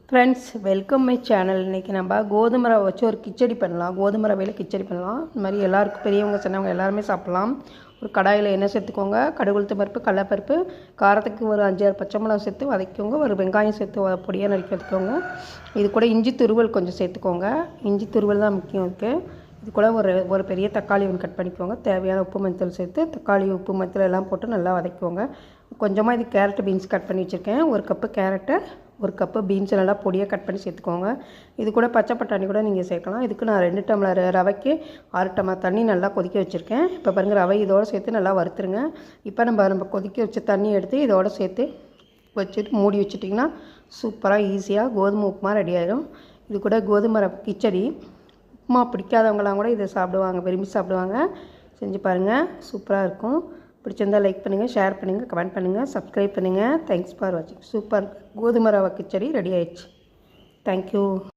Friends welcome my channel. இன்றைக்கி நம்ம கோதுமை ரவை வச்சு ஒரு கிச்சடி பண்ணலாம். கோதுமை ரவையில் கிச்சடி பண்ணலாம். இந்த மாதிரி எல்லாருக்கும் பெரியவங்க சின்னவங்க எல்லாருமே சாப்பிட்லாம். ஒரு கடாயில் எண்ணெய் சேர்த்துக்கோங்க. கடுகு உளுத்தம் பருப்பு, கடலைப்பருப்பு, காரத்துக்கு ஒரு 5-6 பச்சை மிளகா சேர்த்து வதக்கிக்கோங்க. ஒரு வெங்காயம் சேர்த்து பொடியாக நறுக்கி வதக்கிக்கோங்க. இது கூட இஞ்சி துருவல் கொஞ்சம் சேர்த்துக்கோங்க. இஞ்சி துருவல் தான் முக்கியம் இருக்குது. இது கூட ஒரு பெரிய தக்காளி ஒன்று கட் பண்ணிக்கோங்க. தேவையான உப்பு மஞ்சள் சேர்த்து தக்காளி உப்பு மஞ்சள் எல்லாம் போட்டு நல்லா வதக்கிக்கோங்க. கொஞ்சமாக இது கேரட் பீன்ஸ் கட் பண்ணி வச்சுருக்கேன். ஒரு கப்பு கேரட்டு, ஒரு கப்பு பீன்ஸ் நல்லா பொடியாக கட் பண்ணி சேர்த்துக்கோங்க. இது கூட பச்சை பட்டாணி கூட நீங்கள் சேர்க்கலாம். இதுக்கு நான் 2 டம்ளர் ரவைக்கு 6 டம்ளர் தண்ணி நல்லா கொதிக்க வச்சுருக்கேன். இப்போ பாருங்கள், ரவை இதோடு சேர்த்து நல்லா வறுத்துருங்க. இப்போ நம்ம கொதிக்க வச்ச தண்ணி எடுத்து இதோடு சேர்த்து வச்சுட்டு மூடி வச்சுட்டிங்கன்னா சூப்பராக ஈஸியாக கோதுமை உப்புமா ரெடி ஆகிடும். இது கூட கோதுமை ரவை கிச்சடி. உப்புமா பிடிக்காதவங்களாம் கூட இதை சாப்பிடுவாங்க, விரும்பி சாப்பிடுவாங்க. செஞ்சு பாருங்கள், சூப்பராக இருக்கும். பிடிச்சிருந்தால் லைக் பண்ணுங்கள், ஷேர் பண்ணுங்கள், கமெண்ட் பண்ணுங்கள், சப்ஸ்கிரைப் பண்ணுங்கள். தேங்க்ஸ் ஃபார் வாட்சிங். சூப்பர் கோதுமை ரவை கிச்சடி ரெடி ஆயிடுச்சு. தேங்க்யூ.